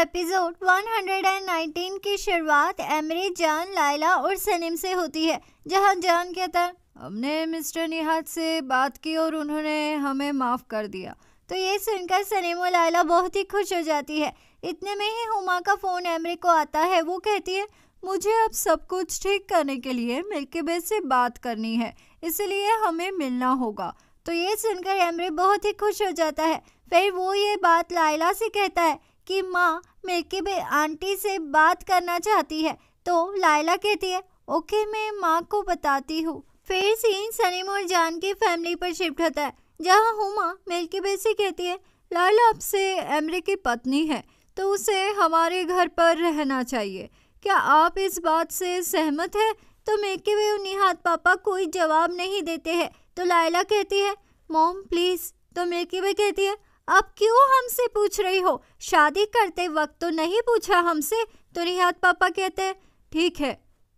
Episode 119 की शुरुआत Emre, जान, लायला और सनीम से होती है, जहां जान कहता है हमने मिस्टर निहाद से बात की और उन्होंने हमें माफ़ कर दिया। तो ये सुनकर सनीम और लायला बहुत ही खुश हो जाती है। इतने में ही हुमा का फ़ोन एमरे को आता है। वो कहती है मुझे अब सब कुछ ठीक करने के लिए मिल्की वे से बात करनी है, इसलिए हमें मिलना होगा। तो ये सुनकर एमरे बहुत ही खुश हो जाता है। फिर वो ये बात लायला से कहता है कि माँ मिल्की वे आंटी से बात करना चाहती है। तो लायला कहती है ओके, मैं माँ को बताती हूँ। फिर सीन सनीम और जान की फैमिली पर शिफ्ट होता है, जहाँ हुमा मिल्की वे से कहती है लायला अब से एमरे की पत्नी है, तो उसे हमारे घर पर रहना चाहिए। क्या आप इस बात से सहमत है? तो मिल्की वे और निहाद पापा कोई जवाब नहीं देते हैं। तो लायला कहती है मॉम प्लीज़। तो मिल्की वे कहती है अब क्यों हमसे पूछ रही हो? शादी करते वक्त तो नहीं पूछा हमसे। तो निहाद पापा कहते हैं ठीक है,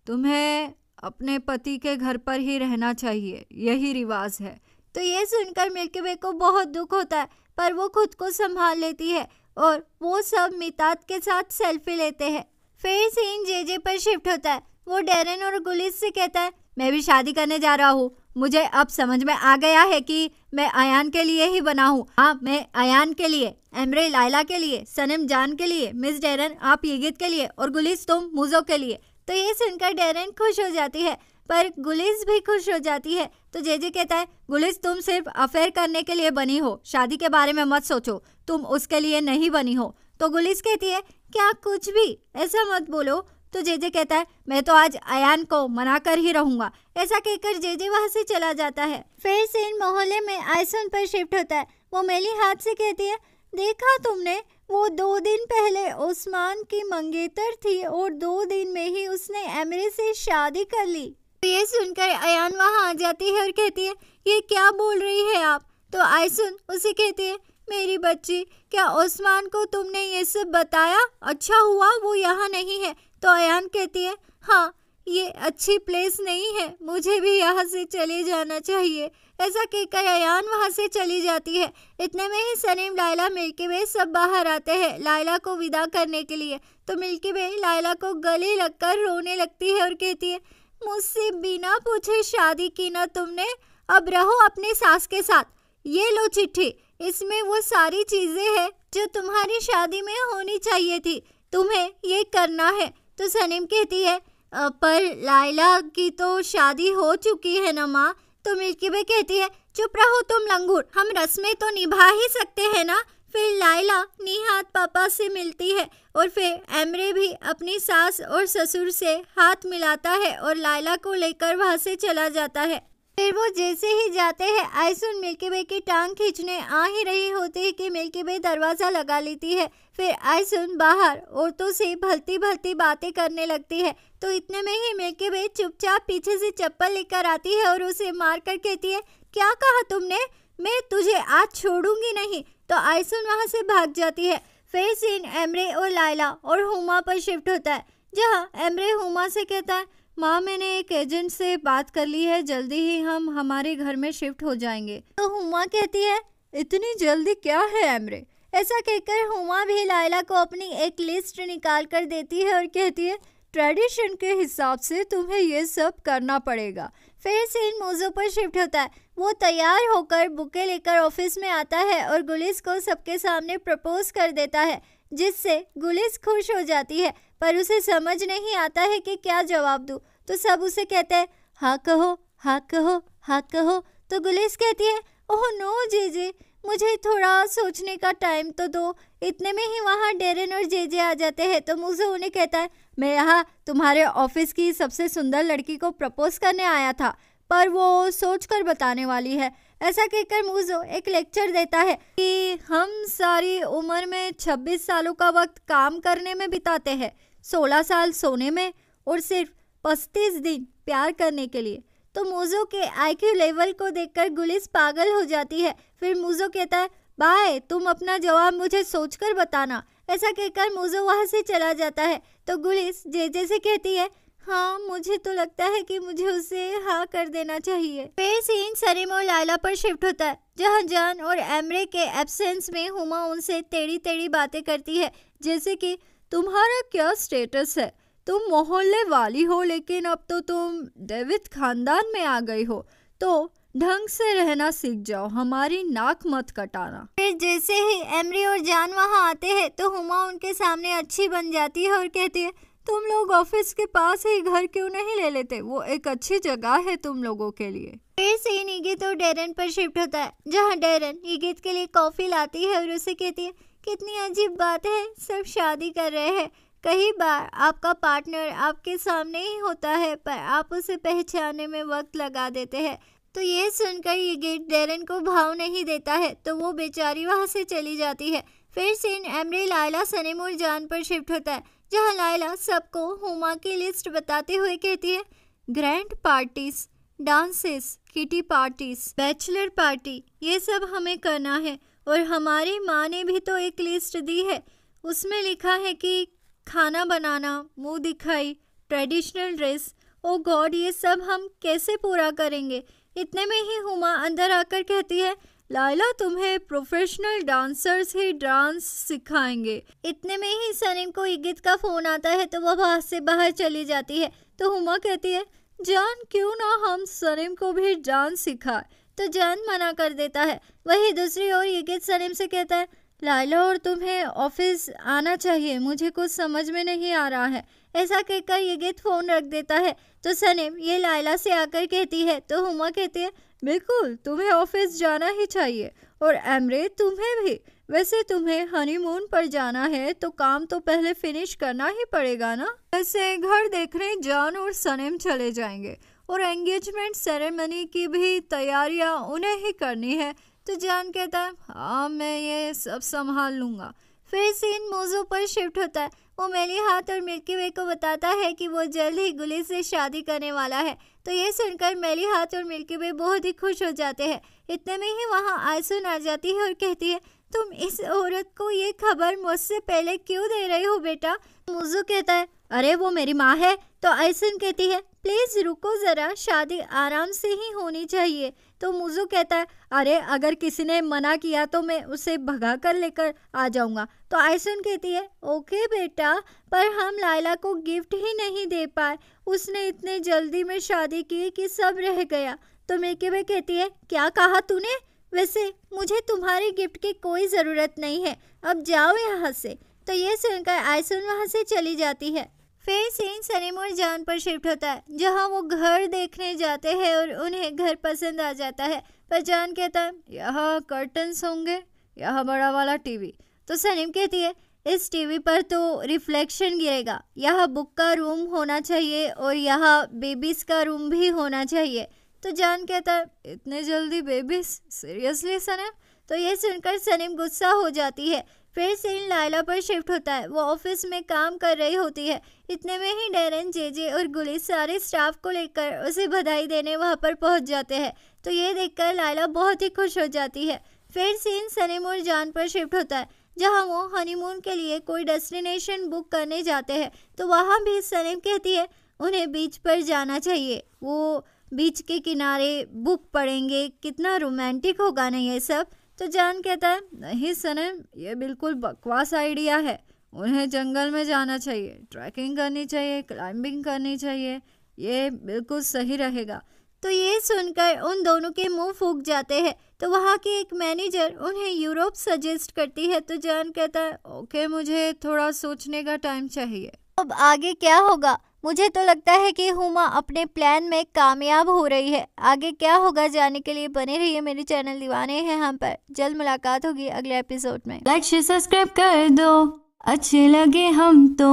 तुम्हें अपने पति के घर पर ही रहना चाहिए, यही रिवाज है। तो ये सुनकर मिल्की वे को बहुत दुख होता है, पर वो खुद को संभाल लेती है और वो सब मिताद के साथ सेल्फी लेते हैं। फिर सीन जेजे पर शिफ्ट होता है। वो डेरन और गुलिस से कहता है मैं भी शादी करने जा रहा हूँ। मुझे अब समझ में आ गया है कि मैं अयान के लिए ही बना हूँ। हाँ, मैं अयान के लिए, एमरे लायला के लिए, सनम जान के लिए, मिस डेरन आप यिगित के लिए और गुलिस तुम मुजो के लिए। तो ये सुनकर डेरन खुश हो जाती है, पर गुलिस भी खुश हो जाती है। तो जेजे कहता है गुलिस तुम सिर्फ अफेयर करने के लिए बनी हो, शादी के बारे में मत सोचो, तुम उसके लिए नहीं बनी हो। तो गुलिस कहती है क्या कुछ भी ऐसा मत बोलो। तो जेजे कहता है मैं तो आज अयान को मना कर ही रहूंगा। ऐसा कहकर जेजे वहां से चला जाता है। फिर सीन मोहल्ले में आयसन पर शिफ्ट होता है। वो मेली हाथ से कहती है देखा तुमने, वो 2 दिन पहले उस्मान की मंगेतर थी और 2 दिन में ही उसने एमरे से शादी कर ली। तो ये सुनकर अयान वहां आ जाती है और कहती है ये क्या बोल रही है आप? तो आयसन उसे कहती है मेरी बच्ची, क्या उस्मान को तुमने ये सब बताया? अच्छा हुआ वो यहाँ नहीं है। तो अयान कहती है हाँ, ये अच्छी प्लेस नहीं है, मुझे भी यहाँ से चले जाना चाहिए। ऐसा कहकर अयान वहाँ से चली जाती है। इतने में ही सनीम, लायला, मिल्की वे सब बाहर आते हैं लायला को विदा करने के लिए। तो मिल्की वे लायला को गले लगकर रोने लगती है और कहती है मुझसे बिना पूछे शादी की ना तुमने, अब रहो अपने सास के साथ। ये लो चिट्ठी, इसमें वो सारी चीजें हैं जो तुम्हारी शादी में होनी चाहिए थी, तुम्हें ये करना है। तो सनीम कहती है पर लायला की तो शादी हो चुकी है ना माँ। तो मिल्की वे कहती है चुप रहो तुम लंगूर, हम रस्में तो निभा ही सकते हैं ना। फिर लायला निहाद पापा से मिलती है और फिर एमरे भी अपनी सास और ससुर से हाथ मिलाता है और लायला को लेकर वहाँ से चला जाता है। फिर वो जैसे ही जाते हैं आयसुन मिल्की वे की टांग खींचने आ ही रही होती है कि मिल्की वे दरवाज़ा लगा लेती है। फिर आयसुन बाहर औरतों से भलती भलती बातें करने लगती है। तो इतने में ही मिल्की वे चुपचाप पीछे से चप्पल लेकर आती है और उसे मार कर कहती है क्या कहा तुमने? मैं तुझे आज छोड़ूंगी नहीं। तो आयसुन वहाँ से भाग जाती है। फिर सीन एमरे और लायला और हुमा पर शिफ्ट होता है, जहाँ एमरे हुमा से कहता है माँ मैंने एक एजेंट से बात कर ली है, जल्दी ही हम हमारे घर में शिफ्ट हो जाएंगे। तो हुमा कहती है इतनी जल्दी क्या है एमरे? ऐसा कहकर हुमा भी लायला को अपनी एक लिस्ट निकाल कर देती है और कहती है ट्रेडिशन के हिसाब से तुम्हें ये सब करना पड़ेगा। फिर सीन मोजो पर शिफ्ट होता है। वो तैयार होकर बुके लेकर ऑफिस में आता है और गुलिस को सबके सामने प्रपोज कर देता है, जिससे गुलिस खुश हो जाती है, पर उसे समझ नहीं आता है कि क्या जवाब दूँ। तो सब उसे कहते हैं हाँ कहो, हाँ कहो, हाँ कहो। तो गुलिस कहती है ओह नो जेजे, मुझे थोड़ा सोचने का टाइम तो दो। इतने में ही वहाँ डेरन और जेजे आ जाते हैं। तो मुझे उन्हें कहता है मैं यहाँ तुम्हारे ऑफिस की सबसे सुंदर लड़की को प्रपोज करने आया था, पर वो सोचकर बताने वाली है। ऐसा कहकर मुझो एक लेक्चर देता है कि हम सारी उम्र में 26 सालों का वक्त काम करने में बिताते हैं, 16 साल सोने में और सिर्फ 35 दिन प्यार करने के लिए। तो मुझो के आईक्यू लेवल को देखकर गुलिस पागल हो जाती है। फिर मुझो कहता है बाय, तुम अपना जवाब मुझे सोचकर बताना। ऐसा कहकर मुझो वहाँ से चला जाता है। तो गुलिस जेजे से कहती है हाँ, मुझे तो लगता है कि मुझे उसे हाँ कर देना चाहिए। फिर सीन सनीम और लायला पर शिफ्ट होता है, जहाँ जान और एमरे के एब्सेंस में हुमा उनसे टेढ़ी टेढ़ी बातें करती है, जैसे कि तुम्हारा क्या स्टेटस है, तुम मोहल्ले वाली हो लेकिन अब तो तुम डेविड खानदान में आ गई हो, तो ढंग से रहना सीख जाओ, हमारी नाक मत कटाना। फिर जैसे ही एमरी और जान वहाँ आते हैं तो हुमा उनके सामने अच्छी बन जाती है और कहती है, तुम लोग ऑफिस के पास ही घर क्यों नहीं ले लेते, वो एक अच्छी जगह है तुम लोगों के लिए। फिर सीन ईगित और डेरन पर शिफ्ट होता है, जहाँ डेरन ईगित के लिए कॉफी लाती है और उसे कहती है, कितनी अजीब बात है, सब शादी कर रहे हैं, कई बार आपका पार्टनर आपके सामने ही होता है पर आप उसे पहचानने में वक्त लगा देते हैं। तो ये सुनकर ईगित डेरन को भाव नहीं देता है तो वो बेचारी वहाँ से चली जाती है। फिर सीन एमरी, लायला, सनीम और जान पर शिफ्ट होता है, जहाँ लायला सबको हुमा की लिस्ट बताते हुए कहती है, grand parties, dances, kitty parties, bachelor party, ये सब हमें करना है और हमारी माँ ने भी तो एक लिस्ट दी है, उसमें लिखा है कि खाना बनाना, मुंह दिखाई, ट्रेडिशनल ड्रेस, ओ गॉड ये सब हम कैसे पूरा करेंगे। इतने में ही हुमा अंदर आकर कहती है, लायला तुम्हें प्रोफेशनल डांसर्स ही डांस सिखाएंगे। इतने में ही सनीम को ईगित का फोन आता है तो वह वहाँ से बाहर चली जाती है। तो हुमा कहती है, जान क्यों ना हम सनीम को भी डांस सिखाए, तो जान मना कर देता है। वही दूसरी ओर ईगित सनीम से कहता है, लायला और तुम्हें ऑफिस आना चाहिए, मुझे कुछ समझ में नहीं आ रहा है। ऐसा कहकर ईगित फोन रख देता है तो सनीम ये लायला से आकर कहती है तो हुमा कहती है, बिल्कुल तुम्हें ऑफिस जाना ही चाहिए और एमरे तुम्हें भी, वैसे तुम्हें हनीमून पर जाना है तो काम तो पहले फिनिश करना ही पड़ेगा ना। वैसे घर देखने जान और सनीम चले जाएंगे और एंगेजमेंट सेरेमनी की भी तैयारियां उन्हें ही करनी है। तो जान कहता है, हाँ मैं ये सब संभाल लूँगा। फिर सीन मोजो पर शिफ्ट होता है, वो मेली हाथ और मिल्की वे को बताता है कि वो जल्द ही गुली से शादी करने वाला है। तो ये सुनकर मेली हाथ और मिल्की वे बहुत ही खुश हो जाते हैं। इतने में ही वहाँ आयसुन आ जाती है और कहती है, तुम इस औरत को ये खबर मुझसे पहले क्यों दे रही हो बेटा। मोजो कहता है, अरे वो मेरी माँ है। तो आयसुन कहती है, प्लीज रुको जरा, शादी आराम से ही होनी चाहिए। तो मुजू कहता है, अरे अगर किसी ने मना किया तो मैं उसे भगा कर लेकर आ जाऊंगा। तो आयसुन कहती है, ओके बेटा, पर हम लायला को गिफ्ट ही नहीं दे पाए, उसने इतने जल्दी में शादी की कि सब रह गया। तो मिल्की वे कहती है, क्या कहा तूने, वैसे मुझे तुम्हारे गिफ्ट की कोई ज़रूरत नहीं है, अब जाओ यहाँ से। तो ये सुनकर आयसुन वहाँ से चली जाती है। फिर सीन सनीम और जान पर शिफ्ट होता है, जहाँ वो घर देखने जाते हैं और उन्हें घर पसंद आ जाता है। पर जान कहता है, यहाँ कर्टन्स होंगे, यहाँ बड़ा वाला टीवी। तो सनीम कहती है, इस टीवी पर तो रिफ्लेक्शन गिरेगा, यहाँ बुक का रूम होना चाहिए और यहाँ बेबीज का रूम भी होना चाहिए। तो जान कहता है, इतने जल्दी बेबीज, सीरियसली सनीम। तो ये सुनकर सनीम गुस्सा हो जाती है। फिर सीन लायला पर शिफ्ट होता है, वो ऑफिस में काम कर रही होती है। इतने में ही डेरन, जेजे और गुली सारे स्टाफ को लेकर उसे बधाई देने वहाँ पर पहुँच जाते हैं। तो ये देखकर लायला बहुत ही खुश हो जाती है। फिर सीन सनीम और जान पर शिफ्ट होता है, जहाँ वो हनीमून के लिए कोई डेस्टिनेशन बुक करने जाते हैं। तो वहाँ भी सनीम कहती है, उन्हें बीच पर जाना चाहिए, वो बीच के किनारे बुक पड़ेंगे, कितना रोमांटिक होगा ना ये सब। तो जान कहता है, नहीं सनीम, ये बिल्कुल बकवास आइडिया है, उन्हें जंगल में जाना चाहिए, ट्रैकिंग करनी चाहिए, क्लाइंबिंग करनी चाहिए, ये बिल्कुल सही रहेगा। तो ये सुनकर उन दोनों के मुंह फूक जाते हैं। तो वहाँ की एक मैनेजर उन्हें यूरोप सजेस्ट करती है। तो जान कहता है, ओके, मुझे थोड़ा सोचने का टाइम चाहिए। अब आगे क्या होगा, मुझे तो लगता है कि हुमा अपने प्लान में कामयाब हो रही है। आगे क्या होगा जानने के लिए बने रहिए मेरे चैनल दीवाने हैं हम पर। जल्द मुलाकात होगी अगले एपिसोड में। लाइक शेयर सब्सक्राइब कर दो, अच्छे लगे हम तो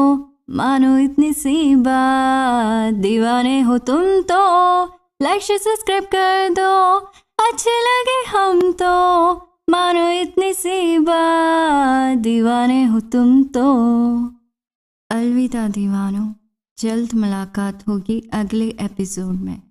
मानो इतनी सी बात, दीवाने हो तुम तो। लाइक शेयर सब्सक्राइब कर दो, अच्छे लगे हम तो मानो इतनी सी बात, दीवाने हो तुम तो। अलविदा दीवानों, जल्द मुलाकात होगी अगले एपिसोड में।